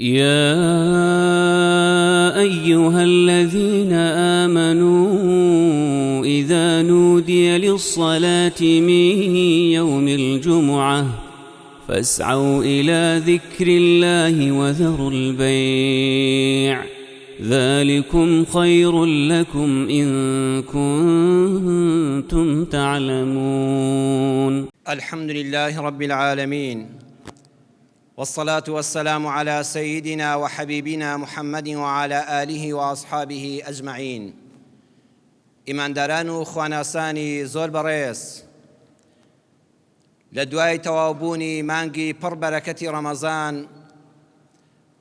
يا أيها الذين آمنوا إذا نودي للصلاة من يوم الجمعة فاسعوا إلى ذكر الله وذروا البيع ذلكم خير لكم إن كنتم تعلمون. الحمد لله رب العالمين، والصلاة والسلام على سيدنا وحبيبنا محمد وعلى آله وأصحابه أجمعين. ئیمانداران و خواناسانی زۆر بەڕێز، لە دوای تەواوبوونی مانگی پڕ بەرەکەتی ڕەمەزان،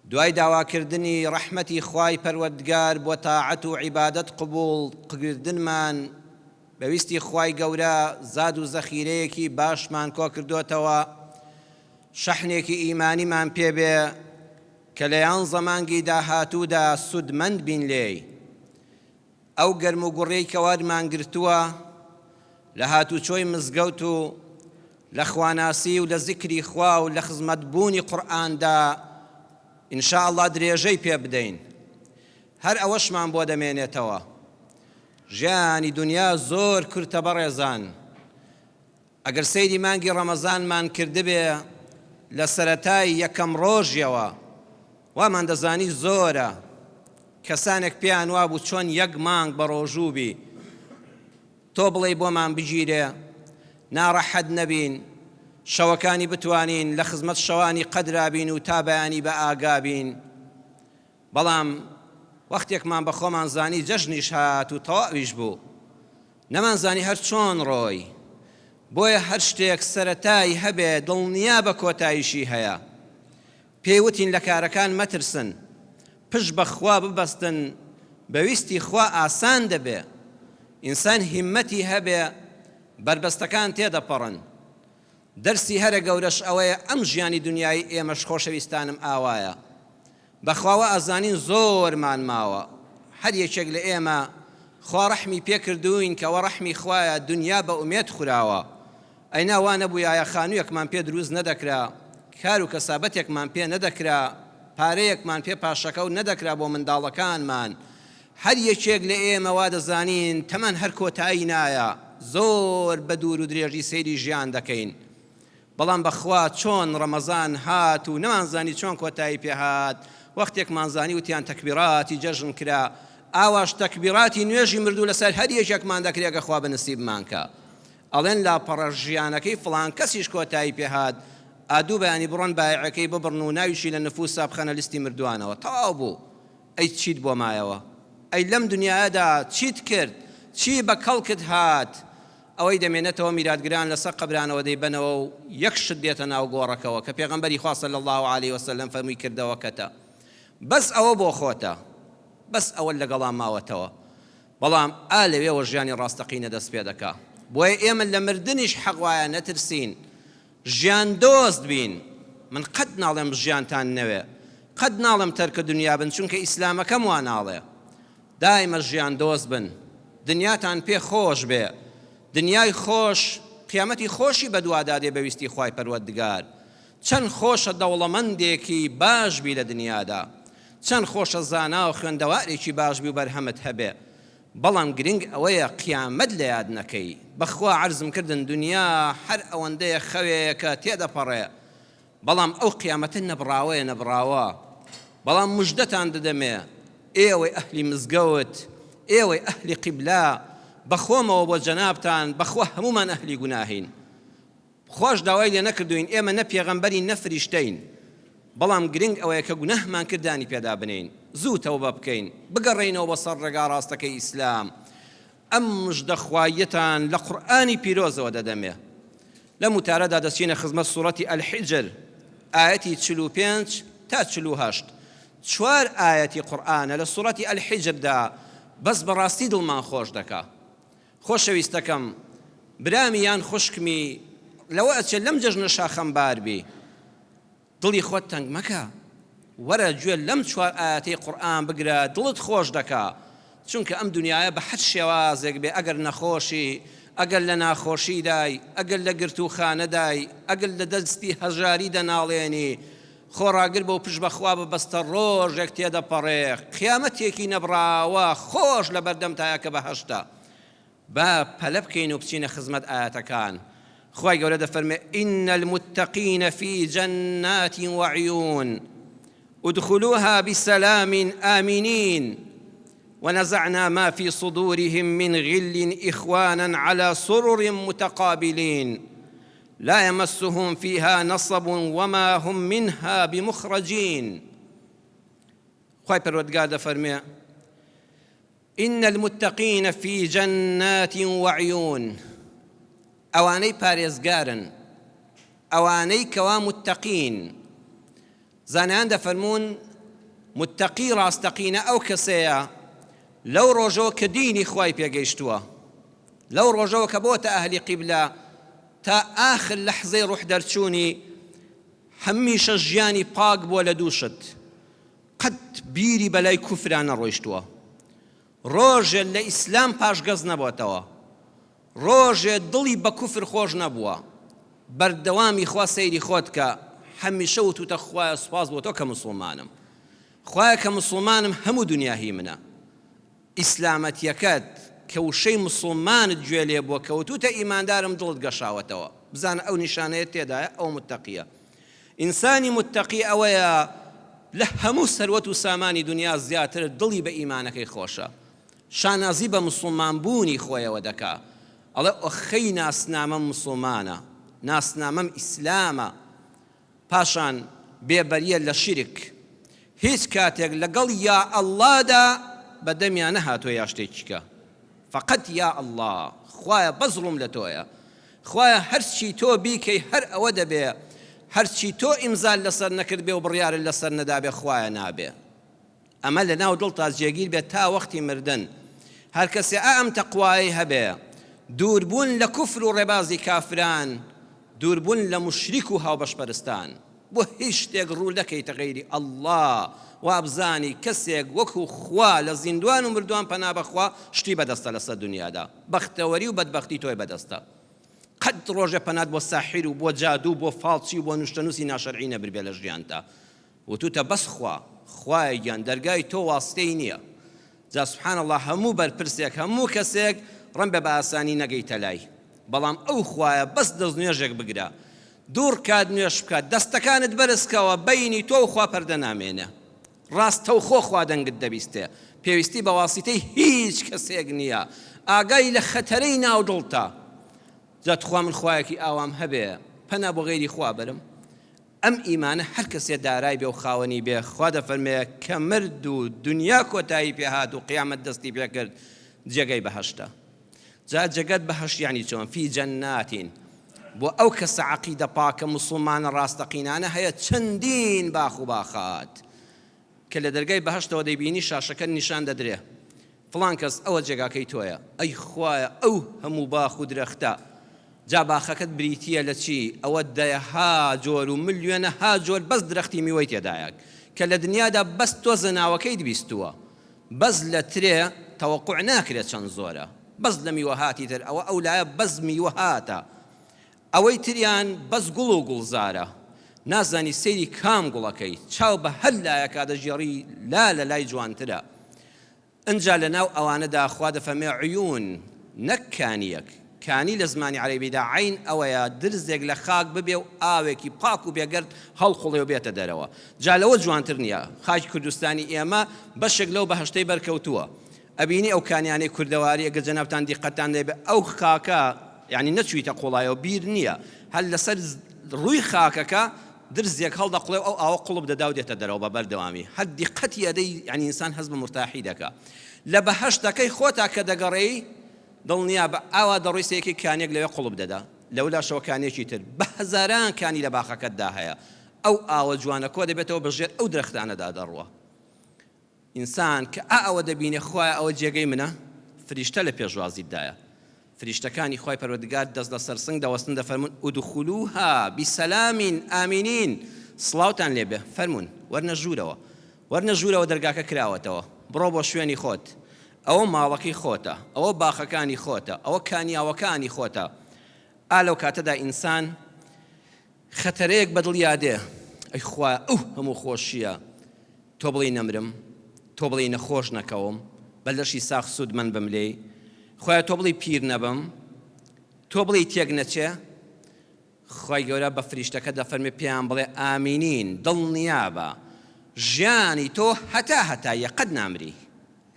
دوای داواکردنی ڕەحمەتی خوای پەروەردگار بۆ تاعەت و عیبادەت قبوڵ کردنمان، بەویستی خوای گەورە زاد و زەخیرەیەکی باشمان کۆ کردوتەوە، شەحنێکی ئیمانیمان پێبێ کە لە یان زەمانگی داهاتوودا سودمەند بین لێی. ئەو گەرم و گوڕەی کە وارمان گرتووە لە هاتوچۆی مزگەوت و لە خواناسی و لە زیکری خوا و لە خزمەتبوونی قورئاندا ئینشاءالله درێژەی پێ بدەین. هەر ئەوەشمان بۆ دەمێنێتەوە. ژیانی دنیا زۆر کورتە بەڕێزان. ئەگەر سەیری مانگی ڕەمەزانمان کردبێ لە سەرەتای یەکەم ڕۆژیەوە، وامان دەزانی زۆرە کەسانێک پێیان وابوو چۆن یەک مانگ بە ڕۆژوو بی، تۆ بڵێ بۆمان بگیرێ، ناڕەحەت نەبین، شەوەکانی بتوانین لە خزمەت شەوانی قەدرابین و تا بەیانی بە ئاگابین. بەڵام وەختێکمان بە خۆمان زانی جەژنیش هات و تەواویش بوو، نەمانزانی هەر چۆن ڕۆی. بۆیە هەر شتێک سەرەتای هەبێ دڵنیا بە کۆتاییشی هەیە. پێیوتین لە کارەکان مەترسن، پشت بە خوا ببەستن، بەویستی خوا ئاسان دەبێ. ئینسان هیممەتی هەبێ بربەستەکان تێدەپەڕن. دەرسی هەرە گەورەش ئەوەیە ئەم ژیانی دنیای ئێمەش خۆشەویستانم ئاوایە. بەخواوە ئازانین زۆرمان ماوە، هەر یەکێک لە ئێمە خوا ڕەحمی پێکردوین کەوە ڕەحمی خوایە دنیا بە ئومێد خوراوە. ئەینا وا نەبوویایە خانوویەکمان پێ دروست نەدەکرا، کار و کەسابەتێکمان پێ نەدەکرا، پارەیەکمان پێ پاشەکە و نەدەکرا بۆ منداڵەکانمان. هەر یەکێک لە ئێمە وا دەزانین تەمەن هەر کۆتایی نایە، زۆر بە دوور و درێژی سەیری ژیان دەکەین. بەڵام بەخوا چۆن ڕەمەزان هات و نەمانزانی چۆن کۆتایی پێهات، وەختێکمانزانی وتیان تەکبیراتی جەژن کرا، ئاواش تەکبیراتی نوێژی مردوو لەسەر هەر یەکێکمان دەکرێت کە خوا بەنسیبمان کە. ئەڵێن لاپەڕە ژیانەکەی فڵان کەسیش کۆتایی پێهات، ئادوو بەیانی بڕۆن بایعەکەی ببڕن و ناویشی لە نفوسا بخەنە لیستی مردووانەوە. تەواو بوو. ئەی چیت بۆ مایەوە؟ ئەی لەم دنیادا چیت کرد؟ چی بە کەڵکت هات؟ ئەوەی دەمێنێتەوە میراتگران لەسەر قەبرانەوە دەیبەنەوە و یەک شت دێتە ناو گۆڕەکەوە کە پێغەمبەری خوا صلی الله علیه وسلم فەرمووی کردەوە کەتە. بەس ئەوە بۆ خۆتە، بەس ئەوە لەگەڵام ماوەتەوە. بەڵام لەوێەوە ژیانی ڕاستەقینە دەست پێ دەکا. بۆیە ئێمە لە مردنیش حەق وایە نەترسین، ژیان دۆست بین. من قەت ناڵێم ژیانتان نەوێ، قەت ناڵێم تەرکە دنیا بن، چونکە ئیسلامەکەم وا ناڵێ. دایمە ژیان دۆست بن، دنیاتان پێ خۆش بێ. دنیای خۆش قیامەتی خۆشی بەدوادادێ بەویستی خوای پەروەردگار. چەند خۆشە دەوڵەمەندێکی باش بی لە دنیادا، چەند خۆشە زانا و خوێندەوارێکی باش بی و بەرهەمت هەبێ. بەڵام گرنگ ئەوەیە قیامەت لە یاد نەکەی. بەخوا عەرزم کردن دنیا هەر ئەوەندەیە خەوێکە تێدەپەڕێ، بەڵام ئەو قیامەتە نەبراوە. بەڵام موژدەتان دەدەمێ، ئێوەی ئەهلی مزگەوت، ئێوەی ئەهلی قیبلا، بەخۆمەوە بۆ جەنابتان، بەخوا هەمومان ئەهلی گوناهین. خۆش داوای لێ نەکردوین ئێمە نە پێغەمبەرین نە فریشتەین، بەڵام گرنگ ئەوەیە کە گوناهمان کردانی پێدا بنین، زوو تەوبە بکەین، بگەڕێینەوە بە سەر ڕێگا ڕاستەکەی ئیسلام. ئەم مژدە خوایەتان لە قورئانی پیرۆزەوە دەدەمێ. لەم وتارەدا دەچینە خزمەت سوورەتی ئەلحیجر، ئایەتی 45 تا 48. 4 ئایەتی قورئانە لە سوورەتی ئەلحیجردا، بەس بەڕاستی دڵمان خۆش دەکا. خۆشەویستەکەم، برامی یان خوشکمی، لەوە ئەچێت لەم جەژنە شاخەمبار بی، دڵی خۆت تەنگ مەکە، وەرە گوێ لەم 4 ئایەتەی قورئان بگرە، دڵت خۆش دەکا. چونکە ئەم دنیاە بە هەر شێوازێک بێ، ئەگەر نەخۆشی، ئەگەر لە ناخۆشی دای، ئەگەر لە گرتوخانە دای، ئەگەر لە دەستی هەژاری دەناڵێنی، خۆڕاگر بە و پشت بەخوا ببەستە ڕۆژێک تێدەپەڕێ قیامەتێکی نەبراوە خۆش لە بەردەم تایە کە بەهەشتە با پەلە بکەین و بچینە خزمەت ئاەتەکان خوای گەورە دەفەرمێ إن المتقين في جنات وعيون ادخلوها بسلام آمنين ونزعنا ما في صدورهم من غل إخوانا على سرر متقابلين لا يمسهم فيها نصب وما هم منها بمخرجين خوای پەروەردگار دەفەرمێ إن المتقين في جنات وعيون ئەوانەی پارێزگارن ئەوانەی کەوا متقین زانایان دەفەرمون متقی ڕاستەقینە ئەو کەسەیە لەو ڕۆژەوە کە دینی خوای پێگەیشتووە لەو ڕۆژەوە کە بۆتە ئەهلی قیبلە تا ئاخر لەحزەی ڕوح دەرچوونی هەمیشە ژیانی پاک بووە لە دووشت قەت بیری بەلای کوفران نەڕۆیشتووە ڕۆژێ لە ئیسلام پاشگەز نەبووەتەوە ڕۆژێ دڵی بە کوفر خۆش نەبووە بەردەوامی خوا سەیری خۆت کە هەمیشە وتوتە خوایە سوپاس بۆ تۆ کە مسڵمانم خوایە کە مسڵمانم هەموو دنیا هی منە ئیسلامەتیەکەت کە وشەی مسڵمانت گوێ لێ بووە کە وتوتە ئیماندارم دڵت گەشاوەتەوە بزانە ئەو نیشانەیە تێدایە ئەو متەقیە ئینسانی متەقی ئەوەیە لە هەموو سەروەت و سامانی دنیا زیاتر دڵی بە ئیمانەکەی خۆشە شانازی بە مسڵمان بوونی خۆیەوە دەکا ئەڵێ ئۆخەی ناسنامەم مسڵمانە ناسنامەم ئیسلامە پاشان بێبەریە لە شیرک هیچ کاتێک لەگەڵ یا ئەڵڵادا بەدەمیان نەهاتۆ یا شتێکیکە فقط یا ئەڵڵا خوایە بەزڵم لە تۆیە خوایە هەرچی تۆ بیکەی هەر ئەوە دەبێ هەرچی تۆ ئیمزال لەسەر نەکرد بێ و بڕیارت لەسەر نەدابێ خوایە نابێ ئەمە لە ناو دڵتا جێگیر بێت تا وەختی مردن هەر کەسێ ئەم تەقوایی هەبێ دووربوون لە کوفر و ڕێبازی کافران دووربوون لە مشریک و هاوبەشپەرستان بۆ هیچ شتێک ڕوو دەکەیتە غەیری ئەڵڵا وابزانی کەسێک وەکو خوا لە زیندوان و مردوان پەنا بەخوا شتی بەدەستە لەسەر دنیادا بەختەوەری و بەدبەختی تۆی بەدەستە قەت ڕۆژە پەنات بۆ ساحیر و بۆ جادوو بۆ فاڵچی و بۆ نوشتەنووسی ناشەرعی نەبربێ لە ژیانتا وتوتە بەس خوایە گیان دەرگای تۆ واستەی نییە جا سوبحان الله هەموو بەرپرسێک هەموو کەسێک ڕەن بە ئاسانی نەگەیتە لای بەڵام ئەو خوایە بەس دەست نوێژێک بگرە دوور کات نوێش بکات دەستەکانت بەرزکەوە بەینی تۆ و خوا پەردە نامێنە ڕاستە و خۆ خوا دەنگت دەبیستێ پێویستی بە واسیتەی هیچ کەسێک نییە ئاگای لە خەتەرەی ناو دڵتە جا تخوا من خوایەکی ئاوام هەبێ پەنا بۆ غەیری خوا بەرم ئەم ئیمانە هەر کەسێ دارای بێ و خاوەنی بێ خوا دەفەرمێ کە مرد و دنیا کۆتایی پێهات و قیامەت دەستی پێ کرد جێگەی بەهەشتە جا جێگەت بەهەشت یعنی چۆن فی جەناتین بۆ ئەو کەسە عەقیدە پاکە مسڵمانە ڕاستەقینانە هەیە چەندین باخ و باخات کە لە دەرگای بەهەشتەوە دەیبینی شاشەکە نیشان دەدرێ فڵان کەس ئەوە جێگاکەی تۆیە ئەی خوایە ئەو هەموو باخ و درەختە جا باخەکەت بریتیە لە چی ئەوە دەیەها جۆر و ملیۆنەها جۆر بەس درەختی میوەی تێدایەک کە لە دنیادا بەس تۆ زەناوەکەی دبیستووە بەس لە ترێ تەوەقوع ناکرێت چەند زۆرە بەس لە میوەهاتی تر ئەوە ئەو لایە بەس میوەهاتە ئەوەی تریان بەس گوڵ و گوڵزارە نازانی سەیری کام گوڵەکەی چاو بە هەر لایەکا دەژێڕی لا لە لای جوانترە ئەنجا لە ناو ئەوانەدا خوا دەفەرمێ عیون نەک کانیەک کانی لە زمانی عەرەبیدا عین ئەوەیە درزێک لە خاک ببێ و ئاوێکی پاک و بێگەرد هەڵقوڵێ و بێتە دەرەوە جا لەوە جوانتر نییە خاکی کوردستانی ئێمە بەشێک لەو بەهەشتەی بەرکەوتووە ئەبینی ئەو کانیانەی کوردەواری ئەگە جەنابتان دیقەتان دەبێ ئەو خاکە یعنی نەچوویتە قوڵایەوە بیر نییە هەر لەسەر ڕووی خاکەکە درزێک هەڵدەقڵێ و ئەو ئاوە قوڵب دەدا و دێتە دەرەوە بە بەردەوامی هەر دیقەتی ئەدەی یعنی ئینسان هەز بە مرتاحی دەکا لە بەهەشتەکەی خۆتا کە دەگەڕێی دڵنیا بە ئاوا دەڕووی سەیەکی کانێک لەوێ قوڵب دەدا لەولاشەوە کانێکی تر بە هەزاران کانی لە باخەکەتدا هەیە ئەو ئاوە جوانە کۆ دەبێتەوە بەژێر ئەو درەختانەدا دەڕوە ئینسان کە ئەوە دەبینێ خوایە ئەوە جێگەی منە فریشتە لە پێشوازیتدایە فریشتەکانی خوای پەروەردگار دەست لە سەرسنگ دەوەستن دەفەرمون ئودخولوها بسەلامین ئامینین سڵاوتان لێبێ فەرمون وەرنە ژوورەوە دەرگاکە کراوەتەوە بڕۆ بۆ شوێنی خۆت ئەوە ماڵەکەی خۆتە ئەوە باخەکانی خۆتە ئەوە کانیاوەکانی خۆتە ئالەو کاتەدا ئینسان خەتەرەیەک بەدڵیا دێ ئەی خوا ئەو هەموو خۆشیە تۆ بڵێ نەمرم، تۆ بڵێ نەخۆش نەکەوم، بە لەشی ساخ سوود من بم لێ، خۆیان تۆ بڵێ پیر نەبم، تۆ بڵێ تێک نەچێ. خی گەورە بە فریشتەکە دەفەرمێ پێیان بڵێ ئامینین، دڵنیابە ژیانی تۆ هەتایە قەت نامری،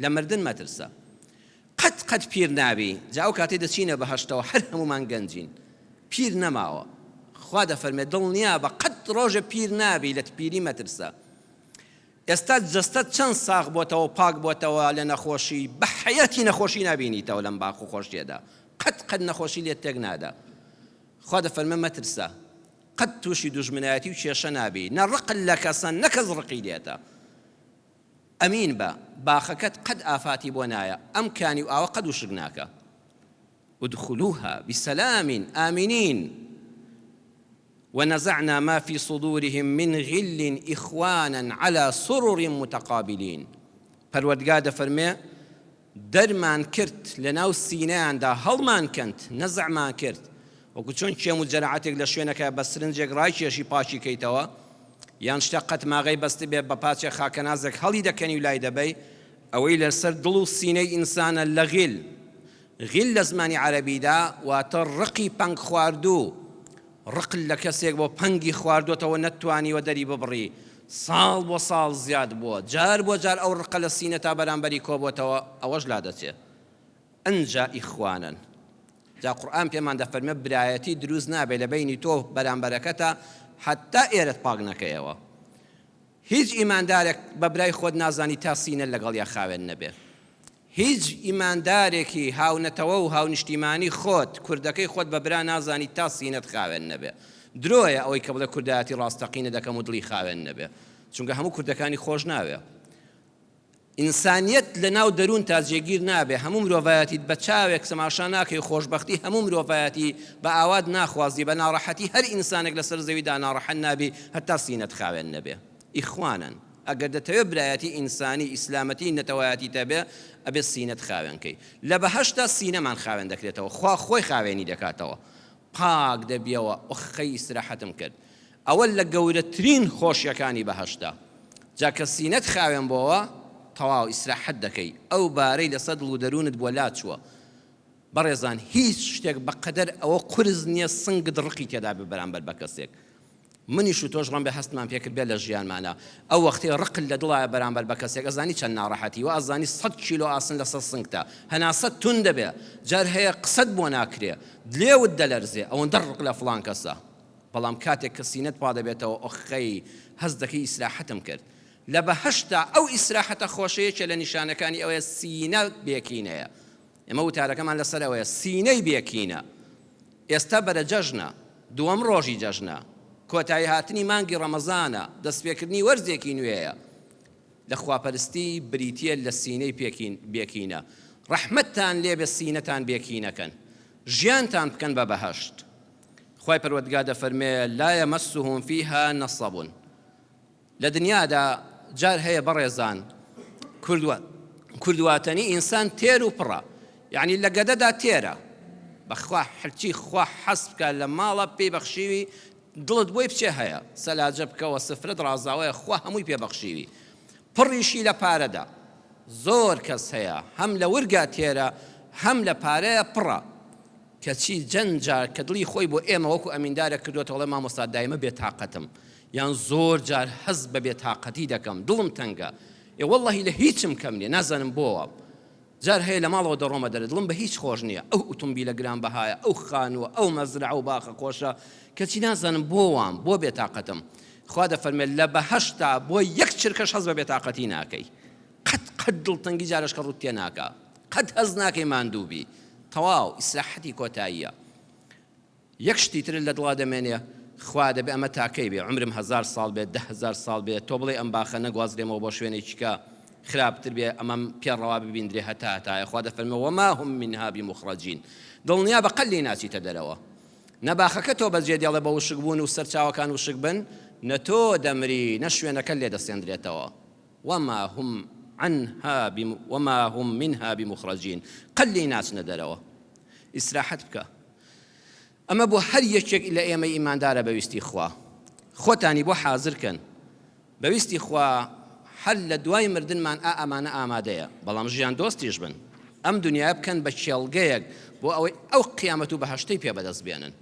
لە مردن مەترسە، قەت پیر نابی. جا ئەو کاتێ دەچینە بەهەشتەوە هەر هەمومان گەنجین، پیر نەماوە. خوا دەفەرمێ دڵنیابە قەت ڕۆژە پیر نابی، لە پیری مەترسە. ئێستا جەستەت چەند ساغ بۆتەوە پاک بۆتەوە لە نەخۆشی، بە حەیەتی نەخۆشی نابینیتەوە لەم باخ و خۆشیێدا، قەت نەخۆشی لێت تێک نادا. خوا دەفەرمێ مەترسە، قەت تووشی دوژمنایەتی و کێشە نابی، نە ڕقل لە کەسە نەکەس ڕقی لێتە. ئەمین بە باخەکەت قەت ئافاتی بۆ نایە، ئەم کانی و ئاوە قەت و شک ناکە. ادخلوها بسلام آمنين ونزعنا ما في صدورهم من غل إخوانا على سرر متقابلين. پەروەردگار دەفەرمێ دەرمان کرد لەناو سینەیاندا، هەڵمان کەند، نەزعمان کرد، وەکو چۆن کێم و جەراعەتێک لە شوێنەکە بە سرنجێک ڕایکێشی پاچی کەیتەوە، یان شتە قەت ماغەی بەستە بێ بە پاچێ خاکەنازێک هەڵی دەکەنی و لای دەبەی، ئەوەی لەسەر دڵ و سینەی ئینسانە لە غیل. غیل لە زمانی عەرەبیدا واتە ڕقی پەنگ خواردوو، ڕقل لە کەسێک بۆ پەنگی خواردوتەوە نەتوانیوە دەری ببڕی، ساڵ بۆ ساڵ زیاد بووە، جار بۆ جار ئەو ڕقە لە سینە تا بەرامبەری کۆبووەتەوە، ئەوەش لا دەچێت. ئەنجا ئیخوانن. جا قورئان پێمان دەفەرمێ برایەتی دروست نابێت لە بینی تۆ بەرامبەرەکەتە حتا ئێرەت پاک نەکەیەوە. هیچ ئیماندارێک بە برای خۆت نازانی تا سینە لەگەڵیا خاوێن نەبێت. هیچ ئیماندارێکی هاونەتەوە و هاونیشتیمانی خۆت، کوردەکەی خۆت بە برا نازانی تا سینەت خاوێن نەبێت. درۆیە ئەوەی کە بڵێ کوردایەتی ڕاستەقینە دەکەم و دڵی خاوێن نەبێت، چونکە هەموو کوردەکانی خۆش ناوێ. ئینسانیەت لە ناو دەروون تا جێگیر نابێ، هەموو مرۆڤایەتیت بە چاوێک سەماشا ناکەی، خۆشبەختی هەموو مرۆڤایەتی بە ئاوات ناخوازی، بە ناڕەحەتی هەر ئینسانێک لەسەر زەویدا ناڕەحەت نابی هەتا سینەت خاوێن نەبێ. ئیخوانن، ئەگەر دەتەوێت برایەتی ئینسانی ئیسلامەتی نەتەوایەتی تەبێ ئەبێ سینەت خاوێنکەی. لە بەهەشتا سینەمان خاوێن دەکرێتەوە، خوا خۆی خاوێنی دەکاتەوە، پاک دەبیەوە، ئۆخەی ئیسراحەتم کرد. ئەوە لە گەورەترین خۆشیەکانی بەهەشتا. جا کە سینەت خاوێن بۆەوە تەواو ئیسراحەت دەکەی، ئەو بارەی لەسەر دڵ و دەروونت بۆ لا چووە. بەڕێزان هیچ شتێک بەقەدەر ئەوە قورس نییە سنگت ڕقی تێدا بێ بەرامبەر بە کەسێک. منیش و تۆش ڕەم بێ هەستمان پێکرد بێ لە ژیانمانە، ئەو وەختەی ڕقل لە دڵایە بەرامبەر بە کەسێک، ئەزانی چەند ناڕەحەتی و ئەزانی 100 کیلۆ ئاسن لەسەر سنگتە، هەناسەت تون دەبێ، جار هەیە قسەت بۆ ناکرێ، دلێوت دەلەرزێ، ئەوەندە ڕق لە فڵان کەسە. بەڵام کاتێک کە سینەت وا دەبێتەوە ئۆخەی هەست دەکەی ئیسراحەتم کرد. لە بەهەشتا ئەو ئیسراحەتە خۆشەیەکە لە نیشانەکانی ئەوەیە سینە بێکینەیە. ئێمە وتارەکەمان لەسەر ئەوەیە سینەی بێکینە. ئێستا بەرە جەژنە، دووەم ڕۆژی جەژنە، کۆتایی هاتنی مانگی ڕەمەزانە، دەستپێکردنی وەرزێکی نوێیە. لە خواپەرستی بریتیە لە سینەی بێکینە. ڕەحمەتتان لێبێ سینەتان بێکینەکەن، ژیانتان بکەن بە بەهەشت. خوای پەروەردگار دەفەرمێ لا یەمەسهم فیها نەصەب. لە دنیادا جار هەیە بەڕێزان کوردواتەنی ئینسان تێر و پڕە، یعنی لە گەدەدا تێرە، بەخوا حرچی خوا حەز بکە لە ماڵە پێی بەخشیوی، دڵت بۆی بچێ هەیە سەلاجە بکەوە، سفرت ڕازاوەیە، خوا هەمووی پێبەخشیوی، پڕیشی لە پارەدا. زۆر کەس هەیە هەم لە ورگا تێرە، هەم لە پارەیە پڕە، کەچی جەنجار کە دڵی خۆی بۆ ئێمە وەکو ئەمیندارێک کردوێتەوەڵێ مامۆستا دایمە بێتاقەتم، یان زۆر جار حەز بە بێتاقەتی دەکەم، دڵم تەنگە، وەڵڵەهی لە هیچم کەم نییە، نازانم بۆوە. جار هەیە لە ماڵەوە دەڕۆمە دەرێت، دڵم بە هیچ خۆش نییە، ئەو ئۆتۆمبیلە گرانبەهایە، ئەو خانووە، ئەو مەزرعە و باخە خۆشە، کەچی نازانم بۆوام، بۆ بێتاقەتم. خوا دەفەرمێت لە بەهەشتا بۆ یەک چرکەش حەز بە بێتاقەتی ناکەی، قەت دڵتەنگی جارش کە ڕوت تێ ناکە، قەت هەز ناکەی ماندووبی، تەواو ئیسراحەتی کۆتاییە. یەک شتی تر لە دڵا دەمێنێ، خوا دەبێ ئەمە تاکەی بێ، عمرم 1000 ساڵ بێت، 10,000 ساڵ بێت، تۆ بڵێ ئەم باخە نەگوازرێمەوە بۆ شوێنێکیکە خراپتر بێ، ئەمەم پێڕەوا ببیندرێ هەتایە. خوا دەفەرمێ وما هم منها بمخرجین، دڵنیا بە قەلی ناچیتە دەرەوە. نەباخەکە تۆ بەجێ دێڵێ بە وشک بوون و سەرچاوەکان وشک بن، نە تۆ دەمری نە شوێنەکە لێ دەسێندرێتەوە. وما هم منها بمخرجین، قەلی ناچنە دەرەوە، ئیسراحەت بکە. ئەمە بۆ هەر یەکێک لە ئێمە ئیماندارە بەویستی خوا. خۆتانی بۆ حازرکەن بەویستی خوا هەر لە دوای مردنمان ئەمانە ئامادەیە بەڵام ژیان دۆستیش بن ئەم دنیا بکەن بە کێڵگەیەک بۆ ئەوەی ئەو قیامەت و بەهەشتەی پێ بەدەست بێنن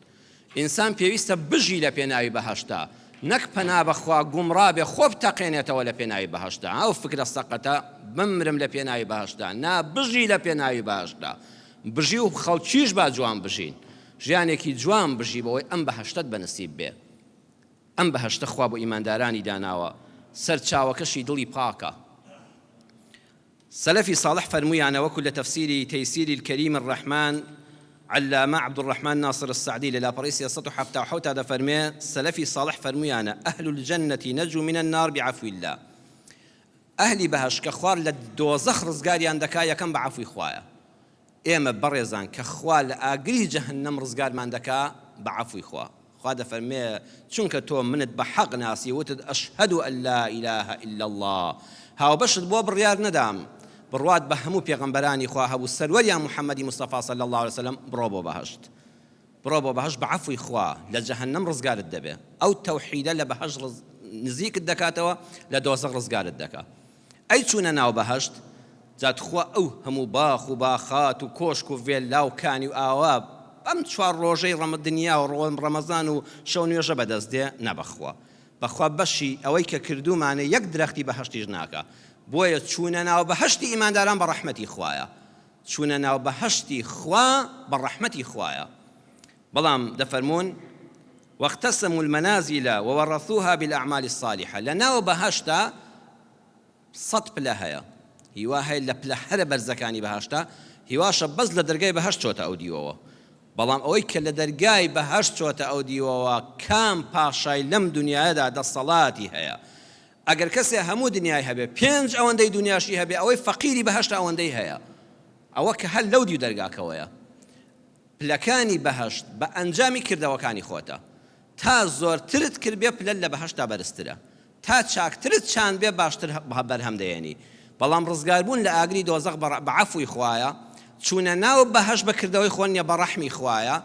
ئینسان پێویستە بژی لە پێناوی بەهەشتا نەک پەنا بەخوا گومڕا بێ خۆ بتەقێنێتەوە لە پێناوی بەهەشتا ئەو فکرە سەقەتە بمرم لە پێناوی بەهەشتا نا بژی لە پێناوی بەهەشتا بژی و خەڵکیش با جوان بژین ژیانێکی جوان بژی بەوەی ئەم بەهەشتت بەنسیب بێ ئەم بەهەشتە خوا بۆ ئیماندارانی داناوە سەرچاوەکەشی دڵی پاکە سەلەفی صالح فەرموویانە وەکو لە تەفسیری تەیسیری الکەریم الرەحمان علامە عەبدوڕەحمان ناصر السەعدی لە لاپەڕەی 377 دەفەرمێ سەلەفی صالح فەرموویانە ئەهل الجەنة نەجوا من النار بعفو الله ئەهلی بەهەشت کە خوار لە دۆزەخ ڕزگاریان دەکا یەکەم بە عەفوی خوایە ئێمە بەڕێزان کە خوا لە ئاگری جەهەنەم ڕزگارمان دەکا بە عەفوی خوا دەفەرمێ چونکە تۆ منت بە حەق ناسی وتت ئەشهەدو ئەن لا ئیلاهە ئیلا الله هاوبەشت بۆ بڕیار نەدام بڕوات بە هەموو پێغەمبەرانی خوا هەبوو سەروەریان محەممەدی مستەفا صلی الله عليه وسلم بڕۆ بۆ بەهەشت بە عەفوی خوا لە جەهەنەم ڕزگارت دەبێ ئەو تەوحیدە لە بەهەشت نزیکت دەکاتەوە لە دۆزەخ ڕزگارت دەکات ئەی چوونە ناو بەهەشت جات خوا ئەو هەموو باخ و باخات و کۆشک و وێلا و کانی و ئاوا ئەم چوار ڕۆژەی دنیا و ڕەمەزان و شەو نوێژە بەدەست دێ نەبەخوا بەخوا بەشی ئەوەی کە کردومانە یەک درەختی بەهەشتیش ناکە بۆیە چوونە ناو بەهەشتی ئیمانداران بە ڕەحمەتی خوایە چوونە ناو بەهەشتی خوا بە ڕەحمەتی خوایە بەڵام دەفەرمون واختصموا المنازل وورثوها بالأعمال الصالحة لناو بهشتا صد پلە هەیە هیوا هەیە لە پلە هەرە بەرزەکانی بەهەشتا هیواشە بەس لە دەرگای بەهەشت چۆتە ئەو دیوەوە بەڵام ئەوەی کە لە دەرگای بەهەشت چۆتە ئەو دیوەوە کام پاشای لەم دنیادا دەسەڵاتی هەیە ئەگەر کەسێ هەموو دنیای هەبێ 5 ئەوەندەی دنیاشی هەبێ ئەوەی فەقیری بەهەشت ئەوەندەی هەیە ئەوە کە هەر لەو دیو دەرگاکەوەیە پلەکانی بەهەشت بە ئەنجامی کردەوەکانی خۆتە تا زۆرترت کرد بێ پلە لە بەهەشتا بەرزترە تا چاکترت چاند بێ باشتر بەرهەم دەیێنی بەڵام ڕزگاربوون لە ئاگری دۆزەخ بە عەفوی خوایە چوونە ناو بەهەشت بەکردەوەی خۆ نیە بە ڕەحمی خوایە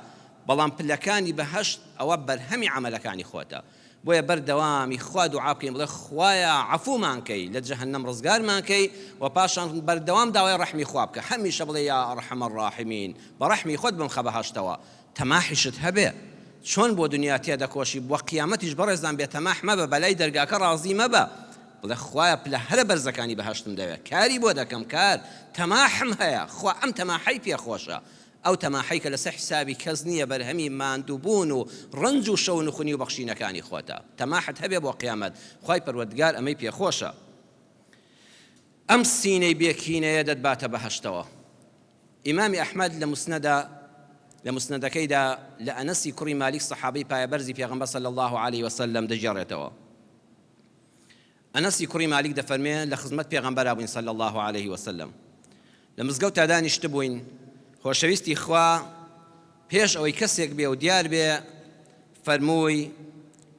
بەڵام پلەکانی بەهەشت ئەوە بەرهەمی عەمەلەکانی خۆتە بۆیە بەردەوامی خوا دوعا بکەین بڵێ خوایە عەفومان کەی لە جەهەنەم ڕزگارمان کەی و پاشان بەردەوام داوای ڕەحمی خوا بکە هەمیشە بڵێ یا ئەرحەمە الراحیمین بە ڕەحمی خۆت بم خە بەهەشتەوە تەماحیشت هەبێ چۆن بۆ دنیا تێدەکۆشی بۆ قیامەتیش بەڕێزان بێ تەماح مەبە بەلای دەرگاکە ڕازی مەبە بڵێ خوایە پلە هەرە بەرزەکانی بەهەشتم دەوێت کاری بۆ دەکەم کار تەماحم هەیە خوا ئەم تەماحەی پێخۆشە ئەو تەماحەی کە لەسەر حسابی کەس نییە بەرهەمی ماندووبوون و ڕنج و شەو نخونی و بەخشینەکانی خۆتە تەماحت هەبێ بۆ قیامەت خوای پەروەردگار ئەمەی پێخۆشە ئەم سینەی بێکینەیە دەتباتە بەهەشتەوە ئیمامی ئەحمەد لە مسندەکەیدا لە ئەنەسی کوڕی مالیک سەحابەی پایەبەرزی پێغەمبەر صلی الله عليه وسلم دەجێڕێتەوە ئەنەسی کوڕی مالیک دەفەرمێ لە خزمەت پێغەمبەر بووین صلی الله عليه وسلم لە مزگەوتدا دانیشت بووین خۆشەویستی خوا پێش ئەوەی کەسێک بێ و دیار بێ فەرمووی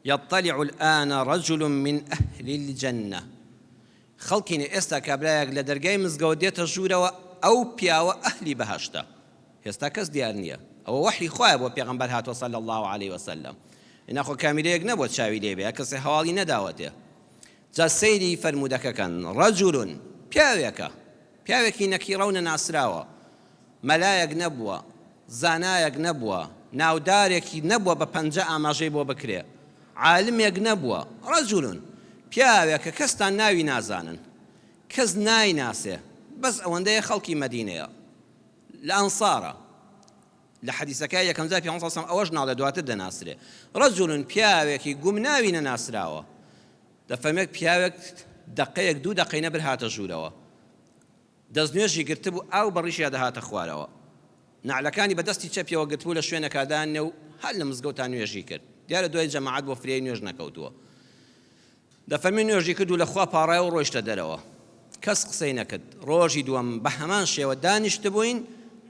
يطلع الآن رجل من أهل الجنة خەڵکینە ئێستا کابرایەک لە دەرگای مزگەوت دێتە ژوورەوە ئەو پیاوە ئەهلی بەهەشتە هێستا کەس دیار نییە ئەوە وحی خوایە بۆ پێغەمبەر هاتووە صلی الله عليه وسلم ئیناخۆ کامیرەیەک نەبووە چاوی لێ بێ کەسێ هەواڵی نەداوەتێ جا سەیری فەرموودەکەکەن ڕەجولون پیاوێکی نەکیڕە و نەناسراوە مەلایەک نەبووە زانایەک نەبووە ناودارێکی نەبووە بە پەنجە ئاماژەی بۆ بکرێ عالمێک نەبووە ڕەجولون پیاوێکە کەستان ناوی نازانن کەس نایناسێ بەس ئەوەندەیە خەڵکی مەدینەیە لە ئەنسارە لە حەدیسەکە یەکەم جار پێغەمبەر صلی الله علیه و ئەوەش ناڵێ دواتر دەناسرێ ڕەجولون پیاوێکی گومناوی نەناسراوە دەفەرمێت پیاوێک دقەیەک 2 دقەی نەبر هاتە ژوورەوە دەستنوێژی گرتبوو ئاو بەڕیشیا دەهاتە خوارەوە نعلەکانی بەدەستی چەپیەوە گرتبوو لە شوێنەکدانێ و هەر لە مزگەوتان نوێژی کرد دیارە دوای جەماعەت بۆ فرێی نوێژ نەکەوتووە دەفەرمێ نوێژی کرد و لەخوا پاڕای و ڕۆیشتە دەرەوە کەس قسەی نەکرد ڕۆژی دووەم بە هەمان شێوە دانیشت بووین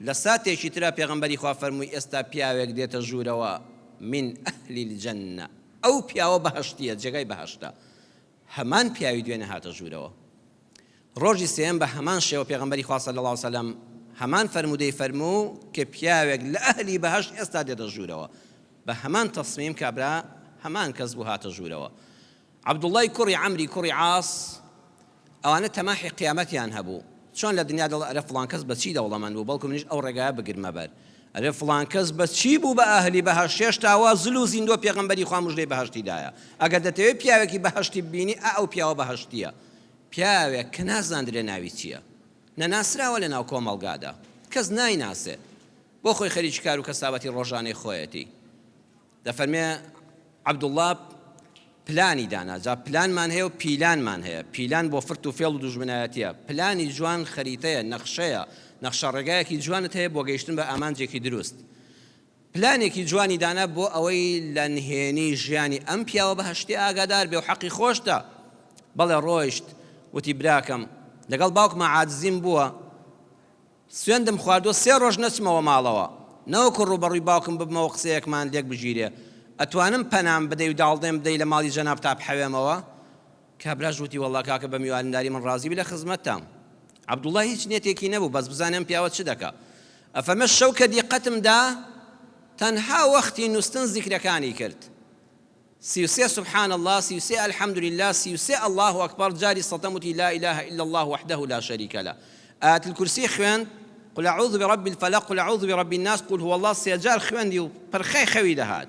لە ساتێکی ترا پێغەمبەری خوا فەرمووی ئێستا پیاوێک دێتە ژوورەوە من ئەهلی الجەنە ئەو پیاوە بەهەشتیە جێگای بەهەشتە هەمان پیاوی دوێنێ هاتە ژوورەوە ڕۆژی سێم بە هەمان شێوە پێغەمبەری خوا صلی الله علیه وسلم هەمان فەرموودەی فەرموو کە پیاوێک لە ئەهلی بەهەشت ئێستا دێتە ژوورەوە بە هەمان تەسمیم کابرا هەمان کەس بوو هاتە ژوورەوە. عەبدوڵڵای کوڕی عەمری کوڕی عاس ئەوانە تەماحی قیامەتیان هەبوو. چۆن لە دنیا دەڵێ ئەرە فڵان کەس بەچی دەوڵەمەند بوو، بەڵکو منیش ئەو ڕێگایە بگرمە بەر. ئەرێ فڵان کەس بەچی بوو بە ئاهلی بەهەشت، هێشتاوا زل و زیندوە پێغەمبەری خوا موژدەی بەهەشتیدایە. ئەگەر دەتەوێت پیاوێکی بەهەشتی ببینی ئەو پیاوە بەهەشتیە. پیاوێک کە نازاندرێ ناوی چییە، نەناسراوە لە ناو کۆمەڵگادا، کەس نایناسێ، بۆ خۆی خەریکی کار و کەسابەتی ڕۆژانەی خۆیەتی. دەفەرمێ عەبدوڵڵا پلانی دانا، جا پلانمان هەیە و پیلانمان هەیە. پیلان بۆ فرت و فێڵ و دوژمنایەتیە، پلانی جوان خەریتەیە، نەخشەیە، نەخشە ڕێگایەکی جوانت هەیە بۆ گەیشتن بە ئامانجێکی دروست. پلانێکی جوانی دانا بۆ ئەوەی لە نهێنی ژیانی ئەم پیاوە بەهەشتی ئاگادار بێ و حەقی خۆشتە. بەڵێ ڕۆیشت وتی براکەم لەگەڵ باوکمە عاجزیم بووە، سوێندم خواردووە 3 ڕۆژ نەچمەوە ماڵەوە، نەوەکو ڕوبەڕووی باوکم ببمەوە قسەیەکمان لێک بژیرێ، ئەتوانم پەنام بدەی و داڵدێم بدەی لە ماڵی جەناب تا بحەوێمەوە؟ کابراژ وتی وەڵڵا کاکە بە میوانداری من ڕازی بی لە خزمەتتام. عەبدوڵڵا هیچ نێتێکی نەبوو، بەس بزانم پیاوە چ دەکا. ئەفەرمێ شەو کە دیقەتمدا تەنها وەختی نووستن زیکرەکانی کرد. 33 سبحان الله، 33 الحمد لله، 33 الله أكبر، جاري صتمتي لا إله إلا الله وحده لا شريك له. آية الكرسي خوان، قل أعوذ برب الفلق، قل أعوذ برب الناس، قل هو الله سيجار خوان ديو برخي خوي دهاد.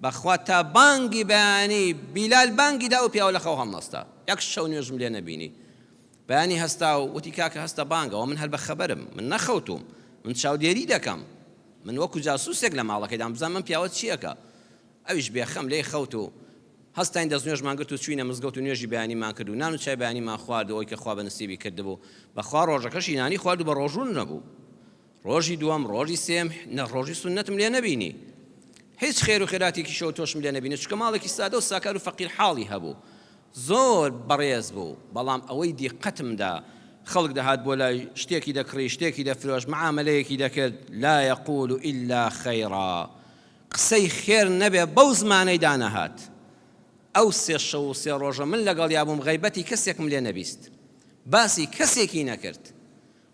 بخواتا بانگی بياني بلال بانگی داو بيا ولا خوهم نستا. يكشوا نجم لنا بيني. بياني هستاو وتيكاك هستا بانگا ومن هالبخبرم من نخوتم من شاو ديري دكم من وكو جاسوس يقلم الله كده عم زمان بياوت شيكا. ئەویش بێخەم لێی خەوت و هەستاین دەست نوێژمان گرت و چوینە مزگەوت و نوێژی بەیانیمان کرد و نان و چای بەیانیمان خواردەوەی کە خوا بەنسیبی کردبوو. بەخوا ڕۆژەکەشی نانی خوارد و بە ڕۆژوون نەبوو. ڕۆژی دووەم ڕۆژی سێم ڕۆژی سونەتم لێ نەبینی. هیچ خێر و خێراتێکی شەو تۆشم لێ نەبینی، چونکە ماڵێکی سادە و ساکار و فەقیر حاڵی هەبوو. زۆر بەڕێز بوو، بەڵام ئەوەی دیقەتمدا خەڵک دەهات بۆ لای شتێکی دەکڕی شتێکی دەفرۆش معاملەیەکی دەکرد لا يقول إلا خيرا، قسەی خێر نەبێ بەو زمانەی دانەهات. ئەو 3 شەو و 3 ڕۆژە من لەگەڵ یابووم غەیبەتی کەسێکم لێ نەبیست، باسی کەسێکی نەکرد.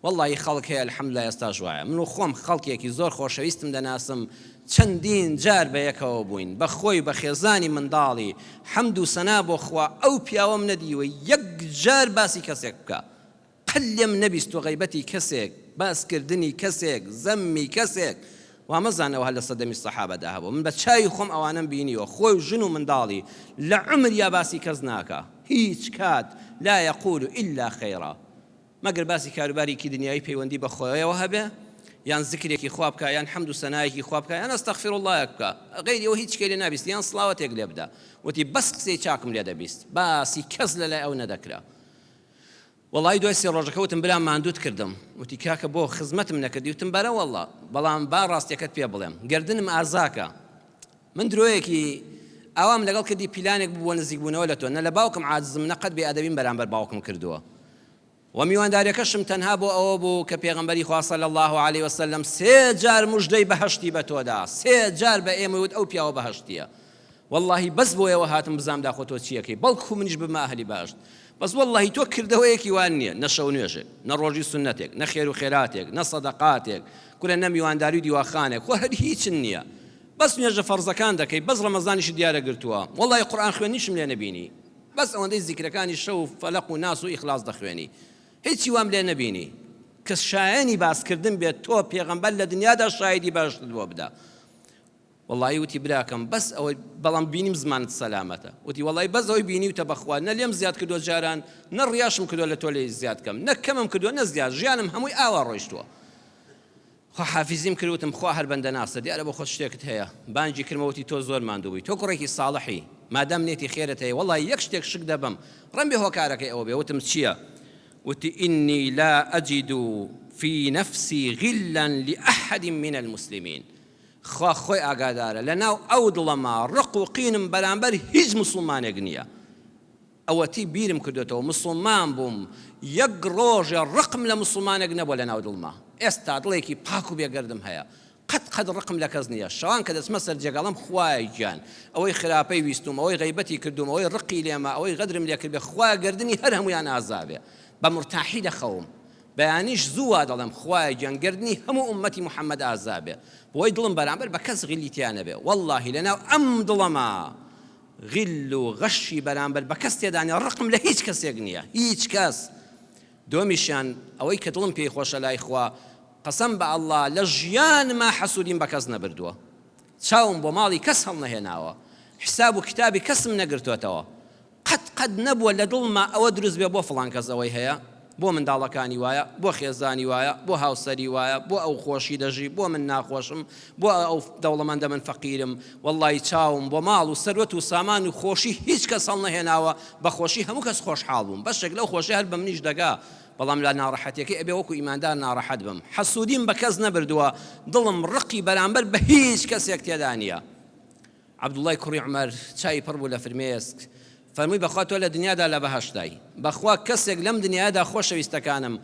وەڵڵی خەڵک هەیە الحەمدولای ئێستا ژوایە. من و خۆم خەڵکێکی زۆر خۆشەویستم دەناسم، چەندین جار بە یەکەوە بووین، بە خۆی بە خێزانی منداڵی حەمد و سەنا بۆ خوا. ئەو پیاوەم نەدیوە یەک جار باسی کەسێک بکە، قەت لێم نەبیست و غەیبەتی کەسێک، باسکردنی کەسێک، زەممی کەسێک. وامەزانەوە هەر لە سەدەمی سەحابەدا هەبوو. من بە چای خۆم ئەوانم بینیوە، خۆی و ژن و منداڵی لە عمریا باسی کەس ناکە، هیچ کات لا يقول إلا خيرا، مەگەر باسی کاروبارێکی دنیایی پەیوەندی بە خۆیەوە هەبێ، یان زیکرێکی خوا بکە، یان حەمد و سەنایەکی خوا بکە، یان ئەستەغفر اللهیەک بکە، غەیری ئەوە هیچ شتێک لێ نابیست، یان سڵاوەتێک لێ بدە. وتی بەس قسەی چاکم لێ دەبیست، باسی کەس لەلای ئەو نەدەکرا. وەڵی دوای 3 ڕۆژەکە وتم برا ماندووت کردم. وتی کاکە بۆ خزمەتم نەکردی؟ وتم بەرە وەڵڵا، بەڵام با ڕاستیەکەت پێ بڵێم، گردنم ئازاکە. من درۆیەکی ئەوام لەگەڵ کردی پیلانێک بووە نزیکبوونەوە لە تۆ، نە لە باوکم عاجزم نەقەت بێئەدەبیم بەرامبەر باوکم کردووە. و میوانداریەکەشم تەنها بۆ ئەوە بوو کە پێغەمبەری خوا صلی الله علیه وسلم 3 جار موژدەی بەهەشتی بە تۆدا، 3 جار بە ئێمە وت ئەو پیاوە بەهەشتیە. وەڵڵاهی بەس بۆیەوە هاتم بزانم داخۆ تۆ چیەکەی، بەڵکو منیش بمە ئەهلی بەهەشت. بەس وەڵڵاهی تۆ کردەوەیەکی وان نییە، نە شەو نوێژێک، نە ڕۆژی سونەتێک، نە خێر و خێراتێک، نە سەدەقاتێک، کورە نە میوانداری و دیواخانێک، خۆ هەر هیچن نییە. بەس نوێژە فەرزەکان دەکەی، بەس ڕەمەزانیشی دیارە گرتووە. وەڵڵاهی قورئان خوێنیشم لێ نەبینی، بەس ئەوەندەی زیکرەکانی شەو فەلەق و ناس و ئیخلاص دەخوێنی، هیچی وام لێ نەبینی. کە شایەنی باسکردن بێت تۆ پێغەمبەر لە دنیادا شایدی باشت بۆ بدە. والله وتی براکەم بەس ئەوەی بەڵام بینیم زمانت سەلامەتە. وتی وەڵی بەس ئەوەی بینی وتە بەخوا نە لێم زیاد کردووە جاران، نە ڕیاشم کردووە لە تۆ لێ زیاد کەم، نە کەمم کردووە نە زیاد، ژیانم هەمووی ئاوا ڕۆیشتووە. خوا حافیزیم کردوتم خوا هەر بەندە ناسە، دیارە بۆ خۆت شتێکت هەیە. بانگی کردمەوەتی تۆ زۆر ماندووی، تۆ کوڕێکی ساڵحی، مادام نێتی خێرت هەیە، وەڵی یەک شتێک شک دەبم، ڕەنبێ هۆکارەکەی ئەوە بێ. وتم چییە؟ وتی إني لا أجد في نفسي غلا لأحد من المسلمين. خوا خۆی ئاگادارە لەناو ئەو دڵەما ڕق و قینم بەرامبەر هیچ موسڵمانێک نییە. ئەوەتی بیرم کردوێتەوە موسڵمان بووم، یەک ڕۆژێ ڕقم لە موسڵمانێک نەبووە لەناو دڵما. ئێستا دڵێکی پاک و بێگەردم هەیە، قەت ڕقم لە کەس نییە. شەوان کە دەچمە سەر جێگەڵم خوای گیان، ئەوەی خراپەی ویستوم، ئەوەی غەیبەتی کردوم، ئەوەی ڕقی لێمە، ئەوەی غەدرم لێ کرد بێ، خوا گردنی هەر هەمویان ئازابێ، بە مرتاحی دەخەوم. بەیانیش زووا دەڵێم خوای گیانگردنی هەموو ئومەتی محەممەد ئازابێ، بۆی دڵم بەرامبەر بە کەس غیلیتیانە بێ. وەڵڵاهی لەناو ئەم دڵەما غیل و غەشی بەرامبەر بە کەس تێدانێ ڕقم لە هیچ کەسێک نییە، هیچ کەس. دومیشیان ئەوەی کە دڵم پێی خۆشە لای خوا، قەسەم بە ئەڵڵا لە ژیانما حەسوودیم بە کەس نەبردووە، چاوم بۆ ماڵی کەس هەڵ نەهێناوە، حساب و کتابی کەسم نەگرتوێتەوە، قەت نەبووە لە دڵما ئەوە دروست بێ بۆ فڵان کەس ئەوەی هەیە، بۆ منداڵەکانی وایە، بۆ خێزانی وایە، بۆ هاوسەری وایە، بۆ ئەو خۆشی دەژی، بۆ من ناخۆشم، بۆ ئەو دەوڵەمەندە من فەقیرم، وەڵڵی چاوم بۆ ماڵ و سەروەت و سامان و خۆشی هیچ کەس هەڵ نەهێناوە، بە خۆشی هەموو کەس خۆشحاڵ بووم، بەشێک لەو خۆشی هەر بە منیش دەگا، بەڵام لە ناڕەحەتیەکەی ئەبێ وەکو ئیماندار ناڕەحەت بم. حەسوودیم بە کەس نەبردووە، دڵم ڕقی بەرامبەر بە هیچ کەسێک تێدا نییە. عەبدوڵڵای کوڕی عومەر چای پڕ بوو لە فرمێسک، فەرمووی بەخوا تۆ لە دنیادا لە بەهەشتای، بەخوا کەسێک لەم دنیادا خۆشەویستەکانم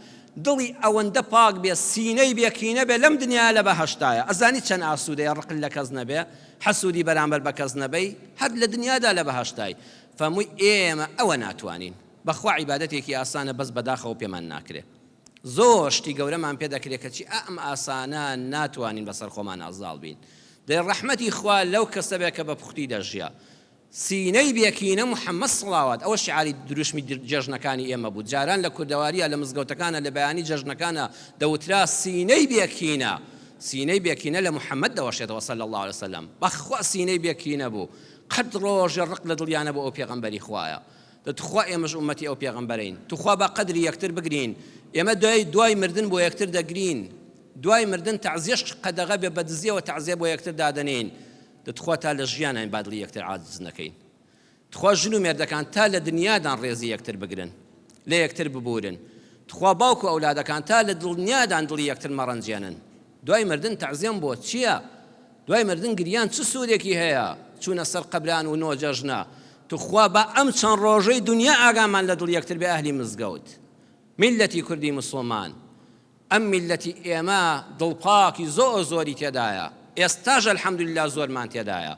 دڵی ئەوەندە پاک بێ، سینەی بێکینە بێ لەم دنیا لە بەهەشتایە. ئەزانی چەند ئاسوودەیە ڕقل لە کەس نەبێ، حەسوودی بەرامبەر بە کەس نەبەی، هەر لە دنیادا لە بەهەشتای. فەرمووی ئێمە ئەوە ناتوانین، بەخوا عیبادەتێکی ئاسانە بەس بەداخەوە پێمان ناکرێ، زۆر شتی گەورەمان پێ دەکرێت کەچی ئەم ئاسانە ناتوانین بەسەر خۆمان ئازاڵ بین. دەی ڕەحمەتی خوا لەو کەسە بێ کە بە پوختی دەژیا، سینەی بێکینە محەممەد سڵاوات. ئەوە شعاری دروشمی جەژنەکانی ئێمە بوو، جاران لە کوردەواریە لە مزگەوتەکانە لە بەیانی جەژنەکانە دەوترا سینەی بێکینە، سینەی بێکینە لە محەممەد دەوەشێتەوە صلی الله علیه وسلم، بەخوا سینەی بێکینە بوو، قەت ڕۆژێ ڕق لە دڵیانە بۆ ئەو پێغەمبەری خوایە. دەتخوا ئێمەش ئومەتی ئەو پێغەمبەرین، توخوا بە قەدری یەکتر بگرین، ئێمە دوای مردن بۆ یەکتر دەگرین، دوای مردن تەعزیەش قەدەغە بێ بەدزیەوە تەعزیە بۆ یەکتر دادەنین، دەتخوا تا لە ژیانان بادڵی یەکتر عاجز نەکەین، تخوا ژن و مێردەکان تا لە دنیادان ڕێزی یەکتر بگرن، لە یەکتر ببورن، تخوا باوکو ئەولادەکان تا لە دڵنیادان دڵی یەکتر مەڕەنجێنن. دوای مردن تەعزیەم بۆ چییە؟ دوای مردن گریان چ سوودێکی هەیە؟ چوونە سەر قەبران و نۆ جەژنە. تخوا بە ئەم چەند ڕۆژەی دنیا ئاگامان لە دڵ یەکتر بێ ئەهلی مزگەوت، میلەتی کوردی مسڵمان، ئەم میلەتی ئێمە دڵپاکی زۆری تێدایە، ئێستاژ الحەمدولله زۆرمان تێدایە،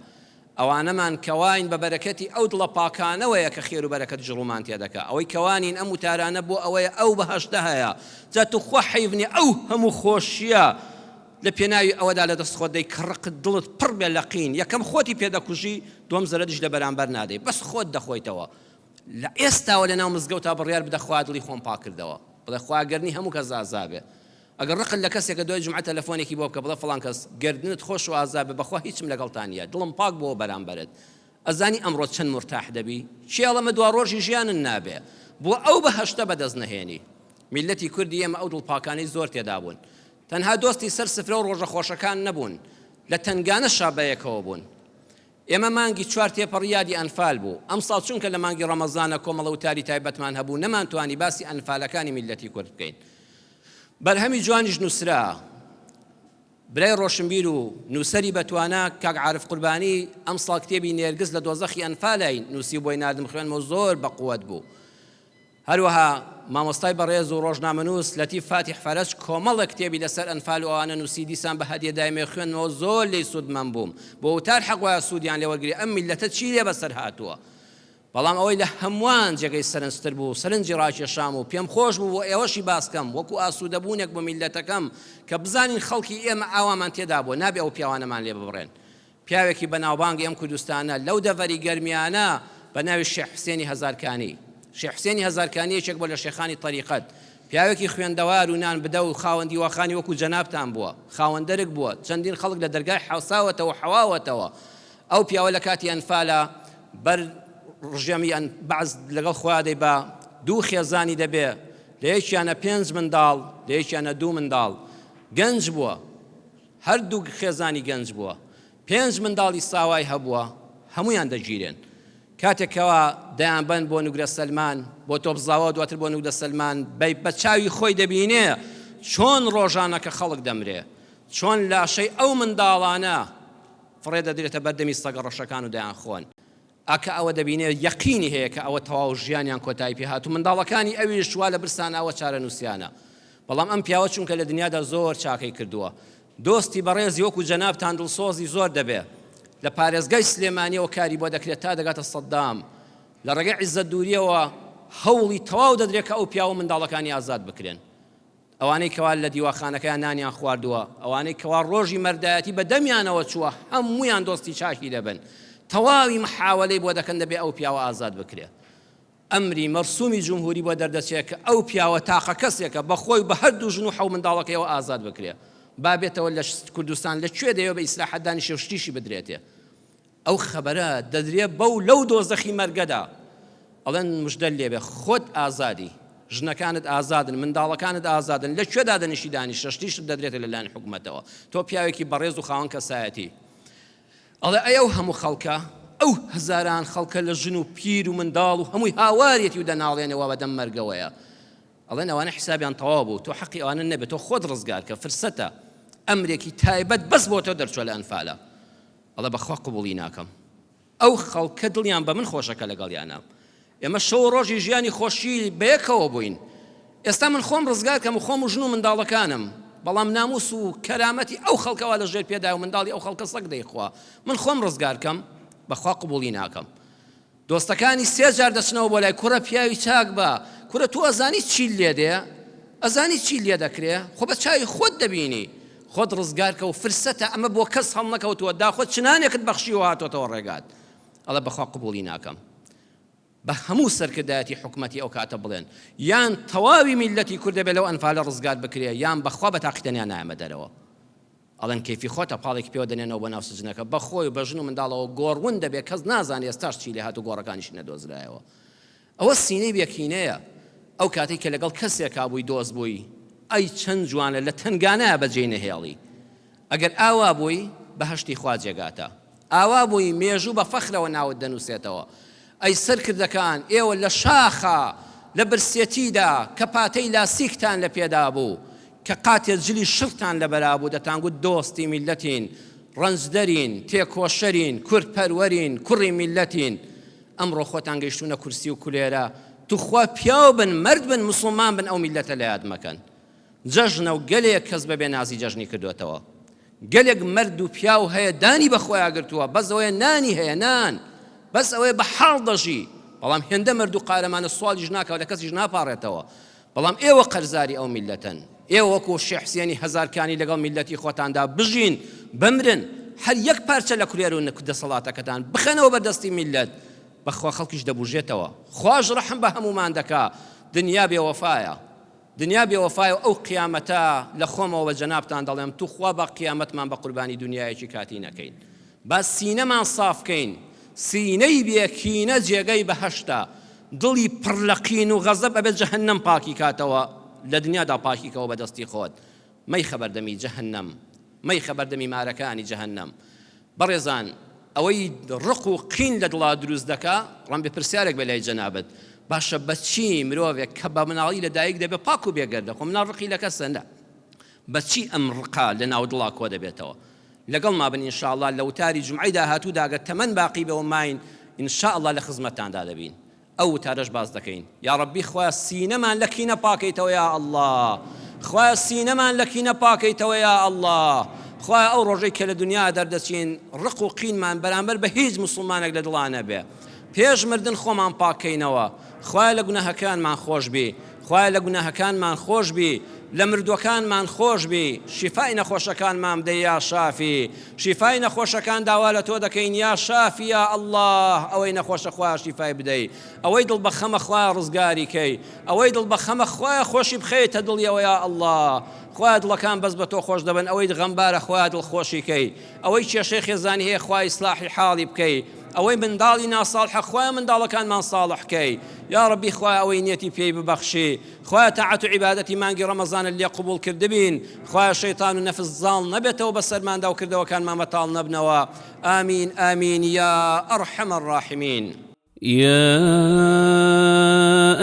ئەوانەمان کەواین بە بەرەکەتی ئەو دڵە پاکانەوەیە کە خێر و بەرەکەت ژڕومان تێدەکا، ئەوەی کەوانین ئەم وتارانە بۆ ئەوەیە ئەو بەهەشتە هەیە، جا توخوا حەیڤنی ئەو هەموو خۆشیە لە پێناوی ئەوەدا لە دەست خۆت دەی کڕقت دڵت پڕ بێ لە قین، یەکەم خۆتی پێدەکوژی، دووەم زەرەدیش لە بەرامبەر نادەی، بەس خۆت دەخۆیتەوە. لە ئێستاوە لە ناو مزگەوتا بڕیار بدە خوا دڵی خۆم پاک کردەوە، بڵێ خوا گەرنی هەموو کەس ئازابێ. ئەگەر ڕقل لە کەسێکە دوای جومعە تەلەفۆنێکی بۆ بکە بڵێ فڵان کەس گردنت خۆش و ئازابێ، بەخوا هیچم لەگەڵتان نییە، دڵم پاک بۆ بەرامبەرت. ئەزانی ئەمڕۆ چەند مرتاح دەبی، چێڵەمە دوا ڕۆژی ژیانن نابێ، بۆ ئەو بەهەشتە بەدەست نەهێنی. میلەتی کوردی ئێمە ئەو دڵپاکانەی زۆر تێدا بوون، تەنها دۆستی سەر سفرە و ڕۆژە خۆشەکان نەبوون، لە تەنگانە شابەیەکەوە بوون. ئێمە مانگی چوار تێپەڕیادی ئەنفال بوو، ئەم ساڵ چونکە لە مانگی ڕەمەزانە کۆمەڵە وتاری تایبەتمان هەبوو، نەمانتوانی باسی ئەنفالەکانی میلەتی کورد بکەین. بەرهەمی جوانیش نووسرا، برای ڕۆشنبیر و نووسەری بەتوانە کاک عارف قوربانی ئەم ساڵ کتێبی نێرگز لە دۆزەخی ئەنفالای نووسی بۆی نادم خوێنمەوە زۆر بەقووەت بوو. هەروەها مامۆستای بەڕێز و ڕۆژنامەنووس لەتیف فاتح فەرەج کۆمەڵە کتێبی لەسەر ئەنفال و ئەوانە نووسی، دیسان بە هەدیە دایمێ خوێنمەوە زۆر لێی سوودمەند بووم، بۆ وتار حەق وایە سوودیان لێوەرگری ئەم میلەتە چی لێ بەسەر هاتووە. بەڵام ئەوەی لە هەمووان جێگەی سەرنجتر بوو، سەرنجی ڕاکێشام و پێم خۆش بوو بۆ ئێوەشی باسکەم وەکو ئاسوودەبوونێک بۆ میلەتەکەم کە بزانین خەڵکی ئێمە ئاوامان تێدا بووە، نابێ ئەو پیاوانەمان لێ ببڕێن. پیاوێکی بەناوبانگی ئەم کوردستانە لەو دەڤەری گەرمیانە بە ناوی شێخ حوسێنی هەزارکانی، شێخ حوسێنی هەزارکانی یەکێک بۆ لە شێخانی تەریقەت، پیاوێکی خوێندەوار و نان بدە و خاوەندی واخانی وەکو جەنابتان بووە، خاوەندەرک بووە، چەندین خەڵک لە دەرگای حەوساوەتەوە حەواوەتەوە. ئەو پیاوە لە کاتی ئەنفالە بەر ڕژێمی بەعز لەگەڵ خۆیادەی بە دوو خێزانی دەبێ، لە یەکیانە 5 منداڵ، لە یەکیانە 2 منداڵ، گەنج بووە، هەردوو خێزانی گەنج بووە، 5 منداڵی ساوای هەبووە، هەمویان دەگیرێن. کاتێکەوە دەیانبەن بۆ نوگرە سەلمان، بۆ تۆپزاوە دواتر بۆ نوگرە سەلمان، بە چاوی خۆی دەبینێ چۆن ڕۆژانەکە خەڵک دەمرێ، چۆن لاشەی ئەو منداڵانە فڕێ دەدرێتە بەردەمی سەگە ڕەشەکان و دەیان خۆن. ئاکە ئەوە دەبینێ یەقینی هەیە کە ئەوە تەواو ژیانیان کۆتایی پێ هاتوو، منداڵەکانی ئەویش وا لە برسانەوە چارە نووسیانە. بەڵام ئەم پیاوە چونکە لە دنیادا زۆر چاکەی کردووە، دۆستی بەڕێزی وەکو جەنابتان دڵسۆزی زۆر دەبێ، لە پارێزگای سلێمانیەوە کاری بۆ دەکرێت تا دەگاتە سەددام، لە ڕێگەی عیززەت دووریەوە هەوڵی تەواو دەدرێت کە ئەو پیاوە منداڵەکانی ئازاد بکرێن. ئەوانەی کەوا لە دیواخانەکەیان نانیان خواردووە، ئەوانەی کەوا ڕۆژی مەردایەتی بە دەمیانەوە چووە، هەموویان دۆستی چاکی دەبن، تەواوی محاولەی بۆ دەکەن دەبێ ئەو پیاوە ئازاد بکرێ. ئەمری مەرسومی جمهوری بۆ دەردەچێت کە ئەو پیاوە تاقە کەسێکە بەخۆی بە هەردوو ژن و حەو منداڵەکەیەوە ئازاد بکرێ. با بێتەوە لە کوردستان لەکوێ دەیەوە بە ئیسلاحەتدانی شێوشتیشی بدرێتێ. ئەو خەبەرە دەدرێت بەو لەو دۆزەخی مەرگەدا ئەڵێن مژدە لێبێ خۆت ئازادی، ژنەکانت ئازادن، منداڵەکانت ئازادن، لەکوێدا دەنیشی دانی شەشتیشت دەدرێتە لەلایەن حکوومەتەوە. تۆ پیاوێکی بەڕێز و خاوەن کەسایەتی. ئەڵێ ئەو هەموو خەڵکە، ئەو هەزاران خەڵکە لە ژن و پیر و منداڵ و هەمووی هاوارێتی و دەناڵێنەوە بەدەم مەرگەوەیە. ئەڵێن ئەوانە حیسابیان تەواو بوو، تۆ حەقی ئەوانە نەبێت، تۆ خۆت ڕزگار کە فرسەتە ئەمرێکی تایبەت بەس بۆ تۆ دەرچوە لە ئەنفالە. ئەڵێ بەخوا قبوڵی ناکەم. ئەو خەڵکە دڵیان بە من خۆشەکە لەگەڵیانە. ئێمە شەو ڕۆژی ژیانی خۆشی بەیەکەوە بووین. ئێستا من خۆم ڕزگار کەم و خۆم و ژن و منداڵەکانم، بەڵام ناموس و کەرامەتی ئەو خەڵکەوە لە ژێر پێدا و منداڵی ئەو خەڵکە سەگ دەیخوا. من خۆم ڕزگار کەم، بەخوا قبوڵی ناکەم. دۆستەکانی سێ جار دەچنەوە بۆ لای کوڕە پیاوی چاک بە، کوڕە تو ئەزانی چی لێ دێ؟ ئەزانی چی لێ دەکرێ؟ خۆ بە چاوی خۆت دەبینی. خۆت ڕزگار کە و فرسەتە، ئەمە بۆ کەس هەڵ نەکەوتووە، داخۆت چنانێکت بەخشیوە هاتۆتەوە ڕێگات. ئەڵێ بەخوا قبوڵی ناکەم. بە هەموو سەرکردایەتی حکومەتی ئەو کاتە بڵێن یان تەواوی میلەتی کورد دەبێت لەو ئەنفالە ڕزگار بکرێ، یان بەخوا بە تاقیتەنیان نایەمە دەرەوە. ئەڵێن کەیفی خۆتە پاڵێکی پێوە دەنێنەوە بۆ ناو سجنەکە، بەخۆی بە ژن و منداڵەوە گۆڕون دەبێت، کەس نازانێ ئێستاش چی لێ هات و گۆڕەکانیشی نەدۆزرایەوە. ئەوە سینەی بێکینەیە. ئەو کاتێک کە لەگەڵ کەسێکا بووی دۆست بووی، ئەی چەند جوانە لە تەنگانەیە بەجێی نەهێڵی. ئەگەر ئاوا بووی بەهەشتی خوا جێگاتە، ئاوا بووی مێژوو بە فەخرەوە ناوت دەنووسێتەوە. ئەی سەرکردەکان، ئێوە لە شاخە لە برسێتیدا کە پاتەی لاسیکتان لە پێدا بوو، کە قاتێ جلی شڕتان لەبەرا بوو، دەتانگوت دۆستی میلەتین، ڕەنجدەرین، تێکۆشەرین، کورد پەروەرین، کوڕی میلەتین. ئەمڕۆ خۆتان گەیشتونە کورسی و کولێرە، توخوا پیاو بن، مرد بن، موسڵمان بن، ئەو میلەتە لە یاد مەکەن. جەژنە و گەلێک کەس بەبێ نازی جەژنی کردوێتەوە. گەلێک مرد و پیاو هەیە دانی بەخۆیان گرتووە، بەس ئەوەیە نانی هەیە، نان بەس ئەوەیە بە حاڵ دەژی. بەڵام هێندە مرد و قارەمانە سوالیش ناکەوە، لە کەسیش ناپاڕێتەوە. بەڵام ئێوە قەرزاری ئەو میلەتن. ئێوە وەکو شێخ حوسێنی هەزارکانی لەگەڵ میلەتی خۆتاندا بژین، بمرن، هەر یەک پارچە لە کولێر و دەسەڵاتەکەتان بخەنەوە بەردەستی میلەت. بەخوا خەڵکیش دەبوژێتەوە. خواش ڕەحم بە هەمومان دەکا. دنیا بێوەفایە، دنیا بێوەفایە. ئەو قیامەتە لە خۆمەوە بە جەنابتان دەڵێم، توخوا بە قیامەتمان بە قوربانی دنیایەکی کاتی نەکەین. با سینەمان سافکەین، سینەی بێکینە جێگەی بەهەشتە، دڵی پڕ لە قین و غەزەب ئەبێت جەهەنەم پاکی کاتەوە، لە دنیادا پاکیکەوە بەدەستی خۆت. مەی خەبەردەمی جەهەنەم، مەی خەبەردەمی مارەکانی جەهەنەم. بەڕێزان، ئەوەی ڕق و قین لە دڵا دروست دەکا، ڕەم بێ پرسیارێک بە لای جەنابەت، باشە بەچی مرۆڤێک کە بە مناڵی لەدایک دەبێت پاک و بێگەردە، خۆ مناڵ ڕقی لە کەسە نە، بەچی ئەم ڕقا لە ناو دڵا کۆ دەبێتەوە؟ لەگەڵ ما بن ئینشاءالله لە وتاری جومعەی داهاتوودا ئەگەر تەمەن باقی بەوە ماین، ئینشاءالله لە خزمەتتاندا دەبین. ئەو وتارەش باز دەکەین. یا ڕەبی خوایە سینەمان لە کینە پاکەیتەوە یا ئەڵڵا، خوایە سینەمان لە کینە پاکەیتەوە یا ئەڵڵا. خوایە ئەو ڕۆژەی کە لە دنیا دەردەچین ڕق و قینمان بەرامبەر بە هیچ موسڵمانێک لە دڵا نەبێ. پێش مردن خۆمان پاکەینەوە. خوایە لە گوناهەکانمان خۆش بی، خوایە لە گوناهەکانمان خۆش بی، لە مردوەکانمان خۆش بی، شیفای نەخۆشەکانمان بدەی یا شافی، شیفای نەخۆشەکان داوا لە تۆ دەکەین یا شافی یا ئەڵڵاه. ئەوەی نەخۆشە خوایە شیفای بدەی، ئەوەی دڵ بە خەمە خوایە ڕزگاری کەی، ئەوەی دڵ بە خەمە خوایە خۆشی بخەیتە دڵیەوە یا ئەڵڵاه. خوایە دڵەکان بەس بە تۆ خۆش دەبن، ئەوەی غەمبارە خوایە دڵخۆشی کەی، ئەوەی کێشەی خێزانی هەیە خوای ئیسلاحی حاڵی بکەی، ئەوەی منداڵی ناساڵحە خوایە منداڵەکانمان ساڵح کەی. یا ڕەبی خوایە ئەوەی نیەتی پێی ببەخشی، خوایە تاعەت و عیبادەتی مانگی ڕەمەزانە لێ قبوڵ کردبین، خوایە شەیطان و نەفس زاڵ نەبێتەوە بەسەرماندا و کردەوەکانمان بەتاڵ نەبنەوە. ئامین ئامین یا ئەرحەمە الراحمین. يا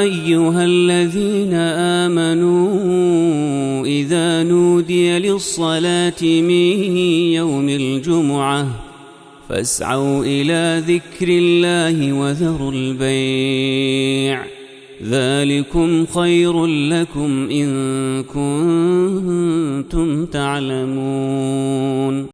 أيها الذين آمنوا إذا نودي للصلاة من يوم الجمعة فاسعوا إلى ذكر الله وذروا البيع ذلكم خير لكم إن كنتم تعلمون.